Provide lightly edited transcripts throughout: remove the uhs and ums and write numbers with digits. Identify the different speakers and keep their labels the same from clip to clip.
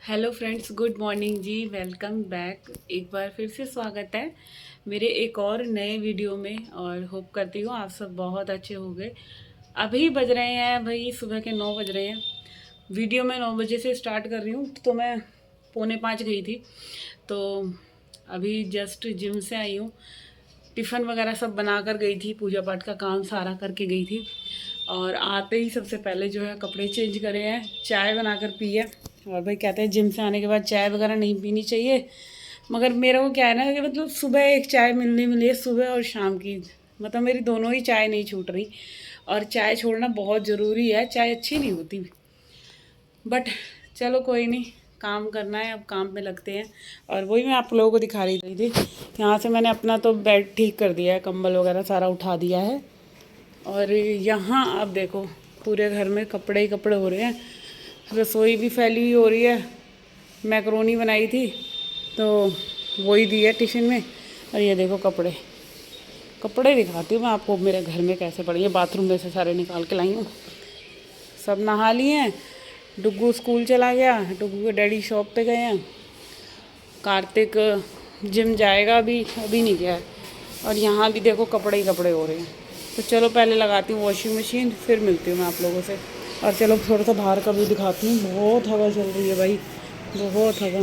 Speaker 1: Hello friends, good morning ji. Welcome back. एक बार फिर से स्वागत है मेरे एक और नए वीडियो में। और होप करती हूँ आप सब बहुत अच्छे होंगे। अभी बज रहे हैं भाई, सुबह के 9 बज रहे हैं। वीडियो मैं 9 बजे से स्टार्ट कर रही हूँ, तो मैं 4:45 गई थी। तो अभी जस्ट जिम से आई हूँ। टिफ़िन वगैरह सब बना कर गई थी, पूजा पाठ का काम सारा करके गई थी। और आते ही सबसे पहले जो है कपड़े चेंज करे हैं, चाय बनाकर पी है। और भाई कहते हैं जिम से आने के बाद चाय वगैरह नहीं पीनी चाहिए, मगर मेरा को क्या है ना कि मतलब सुबह एक चाय मिलनी मिली है, सुबह और शाम की। मतलब मेरी दोनों ही चाय नहीं छूट रही, और चाय छोड़ना बहुत ज़रूरी है। चाय अच्छी नहीं होती, बट चलो कोई नहीं, काम करना है, अब काम में लगते हैं। और वही मैं आप लोगों को दिखा रही थी। यहाँ से मैंने अपना तो बेड ठीक कर दिया है, कंबल वगैरह सारा उठा दिया है। और यहाँ आप देखो, पूरे घर में कपड़े ही कपड़े हो रहे हैं। रसोई भी फैली हुई हो रही है। मैकरोनी बनाई थी तो वही दी है टिफ़िन में। और ये देखो कपड़े कपड़े दिखाती हूँ मैं आपको मेरे घर में कैसे पड़े। ये बाथरूम में से सारे निकाल के लाई हूँ। सब नहा लिए हैं। डुग्गू स्कूल चला गया, डुग्गू के डैडी शॉप पे गए हैं। कार्तिक जिम जाएगा, अभी अभी नहीं गया है। और यहाँ भी देखो कपड़े ही कपड़े हो रहे हैं। तो चलो पहले लगाती हूँ वॉशिंग मशीन, फिर मिलती हूँ मैं आप लोगों से। और चलो थोड़ा सा बाहर का भी दिखाती हूँ। बहुत हवा चल रही है भाई, बहुत हवा।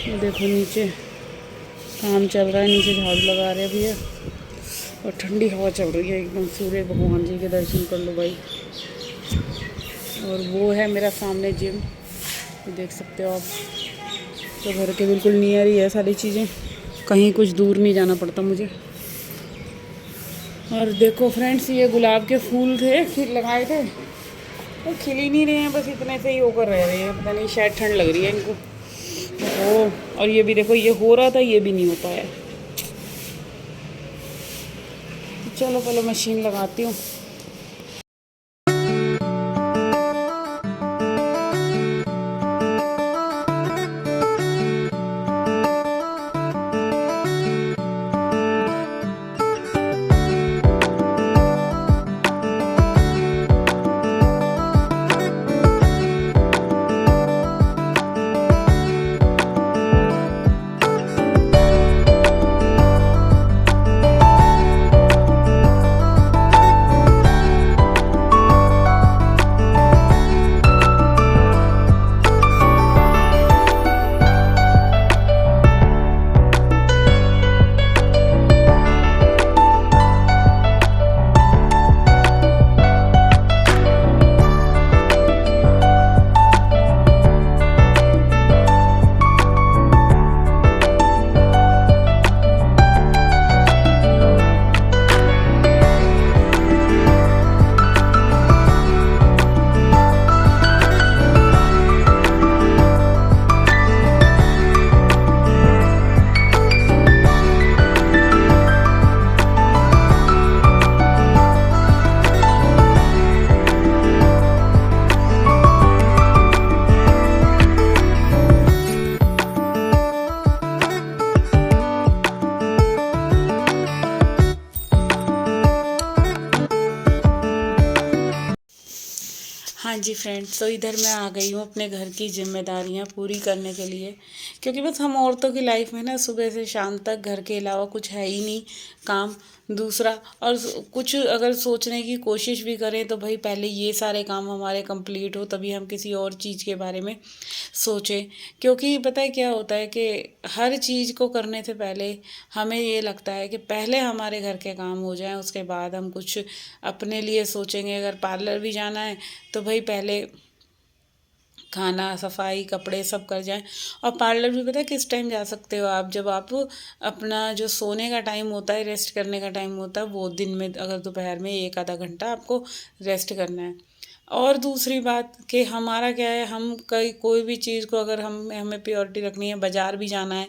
Speaker 1: ये देखो नीचे काम चल रहा है, नीचे झाड़ू लगा रहे भी है। और ठंडी हवा चल रही है एकदम। सूर्य भगवान जी के दर्शन कर लो भाई। और वो है मेरा सामने जिम, देख सकते हो आप। तो घर के बिल्कुल नियर ही है सारी चीज़ें, कहीं कुछ दूर नहीं जाना पड़ता मुझे। और देखो फ्रेंड्स, ये गुलाब के फूल थे, खिल लगाए थे, वो खिल ही नहीं रहे हैं, बस इतने से ही होकर रह रहे हैं। पता नहीं, शायद ठंड लग रही है इनको। ओ, और ये भी देखो, ये हो रहा था, ये भी नहीं हो पाया। चलो पहले मशीन लगाती हूँ। हाँ जी फ्रेंड्स, तो इधर मैं आ गई हूँ अपने घर की जिम्मेदारियाँ पूरी करने के लिए। क्योंकि बस हम औरतों की लाइफ में ना, सुबह से शाम तक घर के अलावा कुछ है ही नहीं काम दूसरा। और कुछ अगर सोचने की कोशिश भी करें तो भाई पहले ये सारे काम हमारे कंप्लीट हो, तभी हम किसी और चीज़ के बारे में सोचें। क्योंकि पता है क्या होता है कि हर चीज़ को करने से पहले हमें ये लगता है कि पहले हमारे घर के काम हो जाएं, उसके बाद हम कुछ अपने लिए सोचेंगे। अगर पार्लर भी जाना है तो भाई पहले खाना, सफाई, कपड़े सब कर जाएं। और पार्लर भी पता है किस टाइम जा सकते हो आप, जब आप अपना जो सोने का टाइम होता है, रेस्ट करने का टाइम होता है, वो दिन में अगर दोपहर में 1 आधा घंटा आपको रेस्ट करना है। और दूसरी बात कि हमारा क्या है, हम कोई भी चीज़ को अगर हमें प्योरिटी रखनी है, बाज़ार भी जाना है,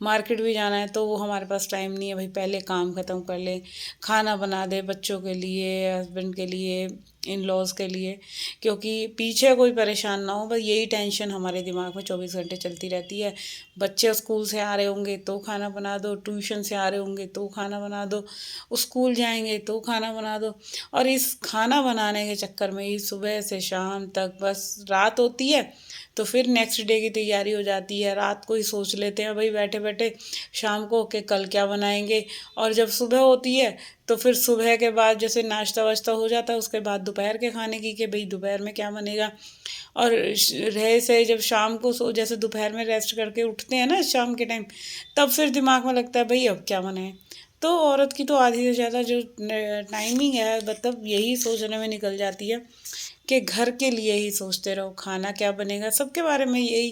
Speaker 1: मार्केट भी जाना है, तो वो हमारे पास टाइम नहीं है। भाई पहले काम ख़त्म कर लें, खाना बना दे बच्चों के लिए, हस्बैंड के लिए, इन लॉज के लिए, क्योंकि पीछे कोई परेशान ना हो, बस यही टेंशन हमारे दिमाग में 24 घंटे चलती रहती है। बच्चे स्कूल से आ रहे होंगे तो खाना बना दो, ट्यूशन से आ रहे होंगे तो खाना बना दो, स्कूल जाएंगे तो खाना बना दो। और इस खाना बनाने के चक्कर में ही सुबह से शाम तक बस रात होती है, तो फिर नेक्स्ट डे की तैयारी हो जाती है। रात को ही सोच लेते हैं भाई बैठे बैठे शाम को कि कल क्या बनाएंगे। और जब सुबह होती है तो फिर सुबह के बाद जैसे नाश्ता वाश्ता हो जाता है, उसके बाद दोपहर के खाने की कि भाई दोपहर में क्या बनेगा। और रहे से जब शाम को सो जैसे दोपहर में रेस्ट करके उठते हैं ना शाम के टाइम, तब फिर दिमाग में लगता है भाई अब क्या बनाए। तो औरत की तो आधी से ज़्यादा जो टाइमिंग है मतलब यही सोचने में निकल जाती है कि घर के लिए ही सोचते रहो, खाना क्या बनेगा, सबके बारे में यही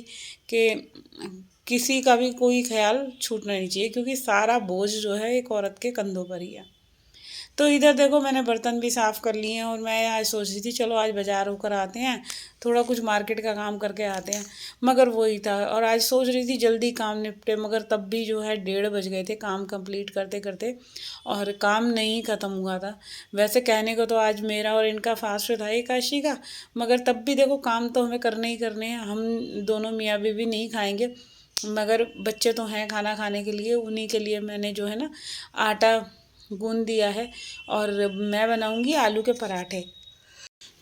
Speaker 1: कि किसी का भी कोई ख्याल छूटना नहीं चाहिए, क्योंकि सारा बोझ जो है एक औरत के कंधों पर ही है। तो इधर देखो मैंने बर्तन भी साफ़ कर लिए हैं, और मैं आज सोच रही थी चलो आज बाज़ार होकर आते हैं, थोड़ा कुछ मार्केट का काम करके आते हैं। मगर वही था, और आज सोच रही थी जल्दी काम निपटे, मगर तब भी जो है 1:30 बज गए थे काम कंप्लीट करते करते, और काम नहीं ख़त्म हुआ था। वैसे कहने को तो आज मेरा और इनका फास्ट था एकादशी का, मगर तब भी देखो काम तो हमें करने ही करने हैं। हम दोनों मियाँ बीवी नहीं खाएंगे, मगर बच्चे तो हैं खाना खाने के लिए, उन्हीं के लिए मैंने जो है ना आटा गूंद दिया है। और मैं बनाऊंगी आलू के पराठे।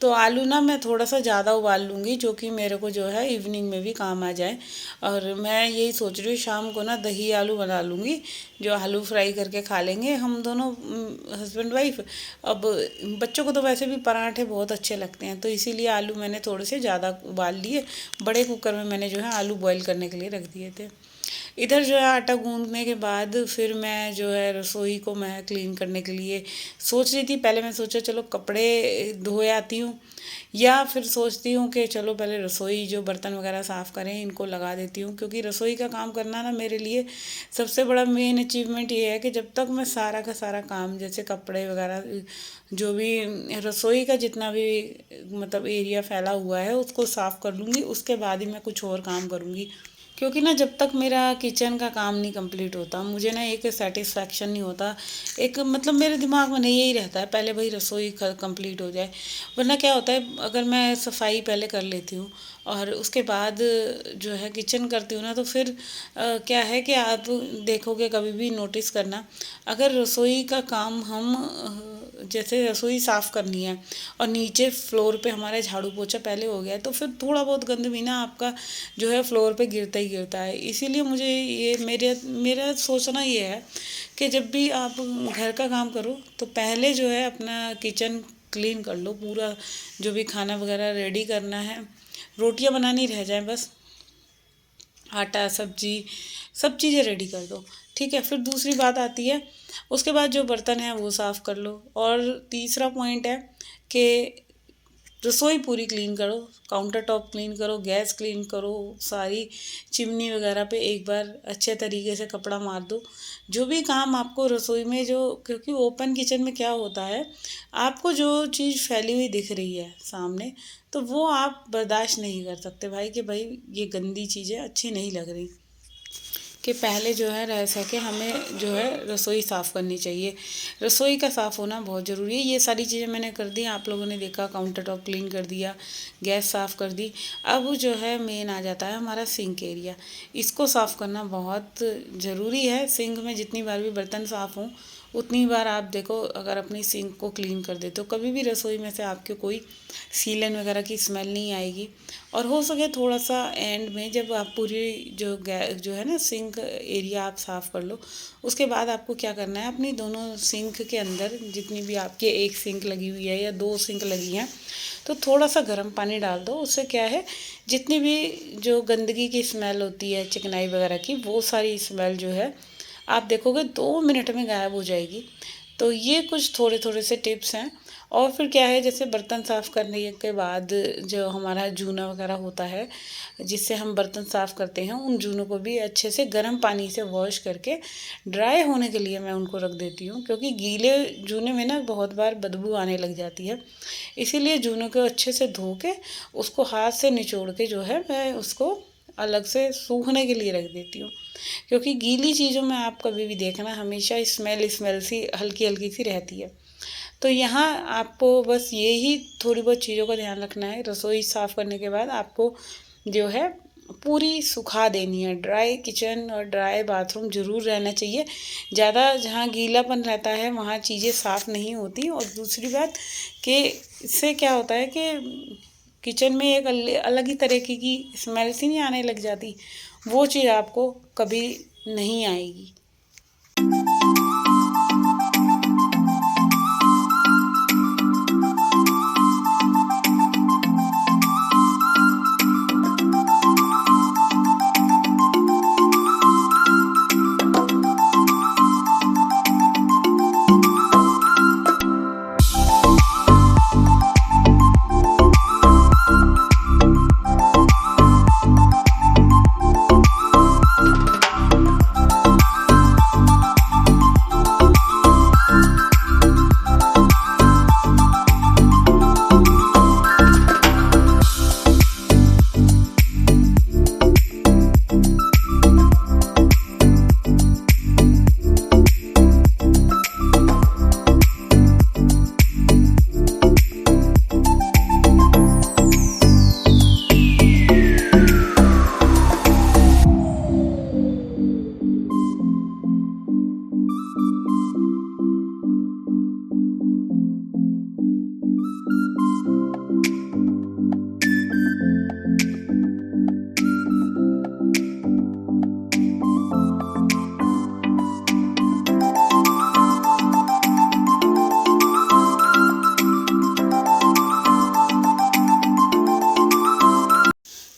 Speaker 1: तो आलू ना मैं थोड़ा सा ज़्यादा उबाल लूँगी, जो कि मेरे को जो है इवनिंग में भी काम आ जाए। और मैं यही सोच रही हूँ शाम को ना दही आलू बना लूँगी, जो आलू फ्राई करके खा लेंगे हम दोनों हस्बैंड वाइफ। अब बच्चों को तो वैसे भी पराठे बहुत अच्छे लगते हैं, तो इसीलिए आलू मैंने थोड़े से ज़्यादा उबाल लिए। बड़े कुकर में मैंने जो है आलू बॉईल करने के लिए रख दिए थे। इधर जो है आटा गूंदने के बाद फिर मैं जो है रसोई को मैं क्लीन करने के लिए सोच रही थी। पहले मैं सोचा चलो कपड़े धोए आती हूँ, या फिर सोचती हूँ कि चलो पहले रसोई जो बर्तन वगैरह साफ़ करें इनको लगा देती हूँ, क्योंकि रसोई का काम करना ना मेरे लिए सबसे बड़ा मेन अचीवमेंट ये है कि जब तक मैं सारा का सारा काम जैसे कपड़े वगैरह जो भी रसोई का जितना भी मतलब एरिया फैला हुआ है उसको साफ़ कर लूँगी, उसके बाद ही मैं कुछ और काम करूँगी। क्योंकि ना जब तक मेरा किचन का काम नहीं कंप्लीट होता मुझे ना एक सेटिस्फैक्शन नहीं होता। एक मतलब मेरे दिमाग में नहीं यही रहता है पहले भाई रसोई कंप्लीट हो जाए। वरना क्या होता है अगर मैं सफाई पहले कर लेती हूँ और उसके बाद जो है किचन करती हूँ ना, तो फिर क्या है कि आप देखोगे कभी भी नोटिस करना, अगर रसोई का काम हम जैसे रसोई साफ़ करनी है और नीचे फ्लोर पे हमारा झाड़ू पोछा पहले हो गया है, तो फिर थोड़ा बहुत गंद भी ना आपका जो है फ्लोर पे गिरता ही गिरता है। इसीलिए मुझे ये मेरा सोचना ये है कि जब भी आप घर का काम करो तो पहले जो है अपना किचन क्लीन कर लो पूरा, जो भी खाना वगैरह रेडी करना है, रोटियां बनानी रह जाए बस, आटा सब्जी सब चीज़ें रेडी कर दो, ठीक है। फिर दूसरी बात आती है उसके बाद जो बर्तन है वो साफ़ कर लो। और तीसरा पॉइंट है कि रसोई पूरी क्लीन करो, काउंटर टॉप क्लीन करो, गैस क्लीन करो, सारी चिमनी वगैरह पे एक बार अच्छे तरीके से कपड़ा मार दो। जो भी काम आपको रसोई में जो, क्योंकि ओपन किचन में क्या होता है आपको जो चीज़ फैली हुई दिख रही है सामने, तो वो आप बर्दाश्त नहीं कर सकते भाई कि भाई ये गंदी चीज़ें अच्छी नहीं लग रही, कि पहले जो है रह सके हमें जो है रसोई साफ़ करनी चाहिए। रसोई का साफ़ होना बहुत ज़रूरी है। ये सारी चीज़ें मैंने कर दी, आप लोगों ने देखा, काउंटर टॉप क्लीन कर दिया, गैस साफ़ कर दी। अब जो है मेन आ जाता है हमारा सिंक एरिया, इसको साफ़ करना बहुत ज़रूरी है। सिंक में जितनी बार भी बर्तन साफ़ हों उतनी बार आप देखो अगर अपनी सिंक को क्लीन कर दे तो कभी भी रसोई में से आपके कोई सीलन वगैरह की स्मेल नहीं आएगी। और हो सके थोड़ा सा एंड में जब आप पूरी जो है ना सिंक एरिया आप साफ़ कर लो, उसके बाद आपको क्या करना है अपनी दोनों सिंक के अंदर जितनी भी आपके एक सिंक लगी हुई है या दो सिंक लगी हैं, तो थोड़ा सा गर्म पानी डाल दो। उससे क्या है जितनी भी जो गंदगी की स्मेल होती है चिकनाई वगैरह की, वो सारी स्मेल जो है आप देखोगे 2 मिनट में गायब हो जाएगी। तो ये कुछ थोड़े थोड़े से टिप्स हैं। और फिर क्या है जैसे बर्तन साफ़ करने के बाद जो हमारा जूना वगैरह होता है जिससे हम बर्तन साफ़ करते हैं, उन जूनों को भी अच्छे से गर्म पानी से वॉश करके ड्राई होने के लिए मैं उनको रख देती हूँ, क्योंकि गीले जूने में ना बहुत बार बदबू आने लग जाती है। इसीलिए जूनों को अच्छे से धो के उसको हाथ से निचोड़ के जो है मैं उसको अलग से सूखने के लिए रख देती हूँ, क्योंकि गीली चीज़ों में आप कभी भी देखना हमेशा स्मेल सी हल्की हल्की सी रहती है। तो यहाँ आपको बस यही थोड़ी बहुत चीज़ों का ध्यान रखना है। रसोई साफ़ करने के बाद आपको जो है पूरी सुखा देनी है। ड्राई किचन और ड्राई बाथरूम ज़रूर रहना चाहिए। ज़्यादा जहाँ गीलापन रहता है वहाँ चीज़ें साफ़ नहीं होती। और दूसरी बात कि इससे क्या होता है कि किचन में एक अलग ही तरीके की स्मेल सी नहीं आने लग जाती, वो चीज़ आपको कभी नहीं आएगी।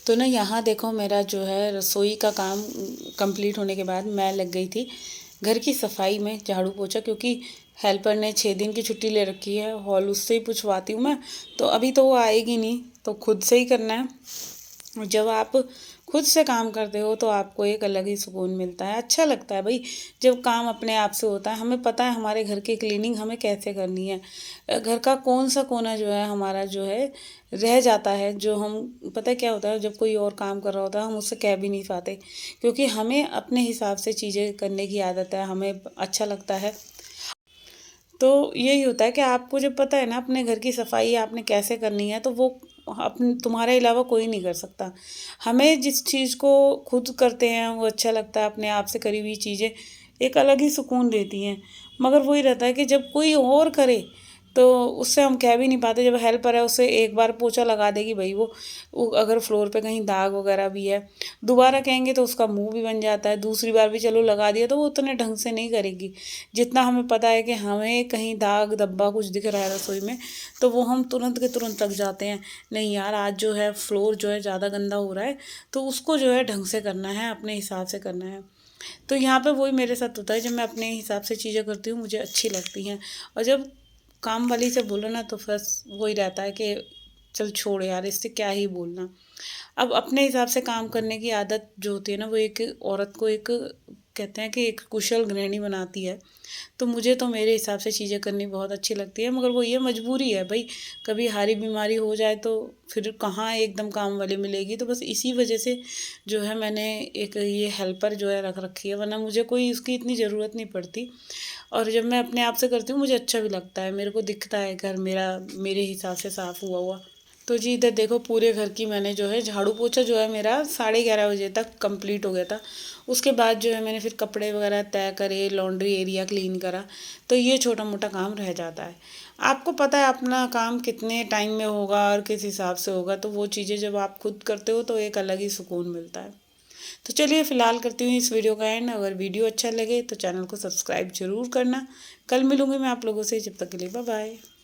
Speaker 1: तो ना यहाँ देखो मेरा जो है रसोई का काम कंप्लीट होने के बाद मैं लग गई थी घर की सफाई में, झाड़ू पोछा, क्योंकि हेल्पर ने 6 दिन की छुट्टी ले रखी है। हॉल उससे ही पूछवाती हूँ मैं, तो अभी तो वो आएगी नहीं, तो खुद से ही करना है। जब आप खुद से काम करते हो तो आपको एक अलग ही सुकून मिलता है, अच्छा लगता है भाई जब काम अपने आप से होता है। हमें पता है हमारे घर की क्लीनिंग हमें कैसे करनी है, घर का कौन सा कोना जो है हमारा जो है रह जाता है, जो हम पता है क्या होता है जब कोई और काम कर रहा होता है हम उससे कह भी नहीं पाते, क्योंकि हमें अपने हिसाब से चीज़ें करने की आदत है, हमें अच्छा लगता है। तो यही होता है कि आपको जब पता है ना अपने घर की सफाई आपने कैसे करनी है, तो वो अपने तुम्हारे अलावा कोई नहीं कर सकता। हमें जिस चीज़ को खुद करते हैं वो अच्छा लगता है, अपने आप से करी हुई चीज़ें एक अलग ही सुकून देती हैं। मगर वही रहता है कि जब कोई और करे तो उससे हम कह भी नहीं पाते। जब हेल्पर है उससे एक बार पोछा लगा देगी भाई, वो अगर फ्लोर पे कहीं दाग वगैरह भी है, दोबारा कहेंगे तो उसका मुंह भी बन जाता है। दूसरी बार भी चलो लगा दिया तो वो उतने ढंग से नहीं करेगी जितना हमें पता है कि हमें कहीं दाग धब्बा कुछ दिख रहा है रसोई में, तो वो हम तुरंत के तुरंत लग जाते हैं। नहीं यार, आज जो है फ्लोर जो है ज़्यादा गंदा हो रहा है, तो उसको जो है ढंग से करना है, अपने हिसाब से करना है। तो यहाँ पे वही मेरे साथ होता है, जब मैं अपने हिसाब से चीज़ें करती हूँ मुझे अच्छी लगती हैं। और जब काम वाली से बोलो ना तो बस वही रहता है कि चल छोड़ यार, इससे क्या ही बोलना। अब अपने हिसाब से काम करने की आदत जो होती है ना, वो एक औरत को एक कहते हैं कि एक कुशल गृहिणी बनाती है। तो मुझे तो मेरे हिसाब से चीज़ें करनी बहुत अच्छी लगती है, मगर वो ये मजबूरी है भाई, कभी हारी बीमारी हो जाए तो फिर कहाँ एकदम काम वाली मिलेगी। तो बस इसी वजह से जो है मैंने एक ये हेल्पर जो है रख रखी है, वरना मुझे कोई इसकी इतनी ज़रूरत नहीं पड़ती। और जब मैं अपने आप से करती हूँ मुझे अच्छा भी लगता है, मेरे को दिखता है घर मेरा मेरे हिसाब से साफ़ हुआ हुआ। तो जी इधर देखो पूरे घर की मैंने जो है झाड़ू पोछा जो है मेरा 11:30 बजे तक कंप्लीट हो गया था। उसके बाद जो है मैंने फिर कपड़े वगैरह तय करे, लॉन्ड्री एरिया क्लीन करा। तो ये छोटा मोटा काम रह जाता है। आपको पता है अपना काम कितने टाइम में होगा और किस हिसाब से होगा, तो वो चीज़ें जब आप खुद करते हो तो एक अलग ही सुकून मिलता है। तो चलिए फ़िलहाल करती हूँ इस वीडियो का एंड। अगर वीडियो अच्छा लगे तो चैनल को सब्सक्राइब ज़रूर करना। कल मिलूँगी मैं आप लोगों से, जब तक के लिए बाय बाय।